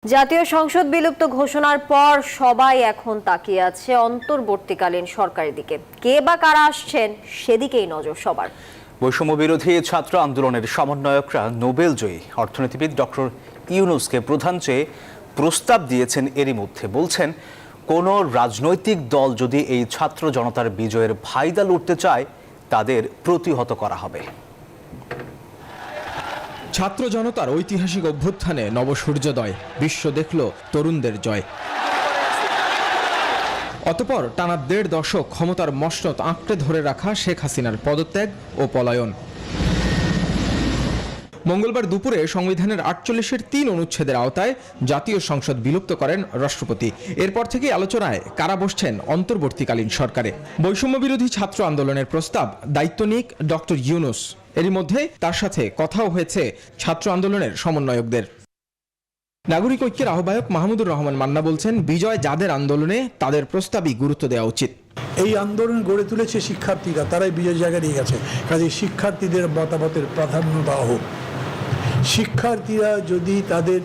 জাতীয় সংসদ বিলুপ্ত ঘোষণার পর সবাই এখন তাকিয়ে আছে অন্তর্বর্তীকালীন সরকারের দিকে। কে বা কারা আসছেন সেদিকেই নজর সবার। বৈষম্য বিরোধী ছাত্র আন্দোলনের সমন্বয়করা নোবেল জয়ী অর্থনীতিবিদ ডক্টর ইউনূসকে প্রধান চেয়ে প্রস্তাব দিয়েছেন। এরই মধ্যে বলছেন, কোন রাজনৈতিক দল যদি এই ছাত্র জনতার বিজয়ের ফায়দা লুটতে চায় তাদের প্রতিহত করা হবে। ছাত্র জনতার ঐতিহাসিক অভ্যুত্থানে নবসূর্যোদয়, বিশ্ব দেখল তরুণদের জয়। অতঃপর টানা ১.৫ দশক ক্ষমতার মসনদ আঁকড়ে ধরে রাখা শেখ হাসিনার পদত্যাগ ও পলায়ন। মঙ্গলবার দুপুরে সংবিধানের ৪৮-এর ৩ অনুচ্ছেদের আওতায় জাতীয় সংসদ বিলুপ্ত করেন রাষ্ট্রপতি। এরপর থেকে আলোচনায় কারা বসছেন অন্তর্বর্তীকালীন সরকারে। বৈষম্য বিরোধী ছাত্র আন্দোলনের প্রস্তাব দায়িত্ব নিক ডক্টর ইউনূস। এরই মধ্যে তার সাথে কথাও হয়েছে ছাত্র আন্দোলনের সমন্বয়কদের। নাগরিক ঐক্যের আহ্বায়ক মাহমুদুর রহমান মান্না বলছেন, বিজয় যাদের আন্দোলনে তাদের প্রস্তাবই গুরুত্ব দেওয়া উচিত। এই আন্দোলন গড়ে তুলেছে শিক্ষার্থীরা, তারাই বিজয় জায়গা নিয়ে গেছে। কাজে শিক্ষার্থীদের মতামতের প্রাধান্য দেওয়া হোক। শিক্ষার্থীরা যদি তাদের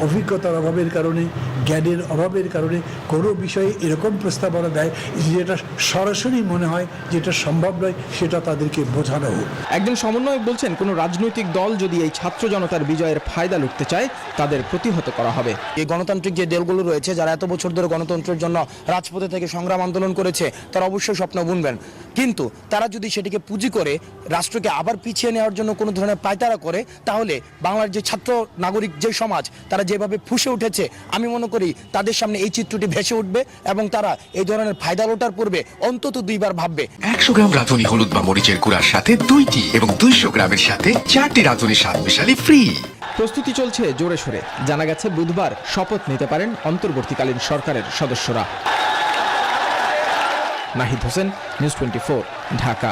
অভিজ্ঞতার অভাবের কারণে, জ্ঞানের অভাবের কারণে কোনো বিষয়ে এরকম প্রস্তাবনা দেয় যেটা সরাসরি মনে হয় যেটা সম্ভব নয়, সেটা তাদেরকে বোঝানো হোক। একজন সমন্বয়ক বলছেন, কোনো রাজনৈতিক দল যদি এই ছাত্র জনতার বিজয়ের ফায়দা লুটতে চায় তাদের প্রতিহত করা হবে। এই গণতান্ত্রিক যে দলগুলো রয়েছে, যারা এত বছর ধরে গণতন্ত্রের জন্য রাজপথে থেকে সংগ্রাম আন্দোলন করেছে, তারা অবশ্যই স্বপ্ন বুনবেন। কিন্তু তারা যদি সেটিকে পুঁজি করে রাষ্ট্রকে আবার পিছিয়ে নেওয়ার জন্য কোনো ধরনের পায়তারা করে, তাহলে বাংলার যে ছাত্র নাগরিক যে সমাজ, তারা যেভাবে ফুঁসে উঠেছে, আমি মনে করি তাদের সামনে এই চিত্রটি ভেসে উঠবে এবং তারা এই ধরনের ফায়দা লোটার পূর্বে অন্তত 2 বার ভাববে। 100 গ্রাম রাঁধুনি হলুদ বা মরিচের গুঁড়ার সাথে 2টি এবং 200 গ্রামের সাথে 4টি রাঁধুনি স্বাদ মিশালি ফ্রি। প্রস্তুতি চলছে জোরে সোরে। জানা গেছে বুধবার শপথ নিতে পারেন অন্তর্বর্তীকালীন সরকারের সদস্যরা। নাহিদ হোসেন, নিউজ 24, ঢাকা।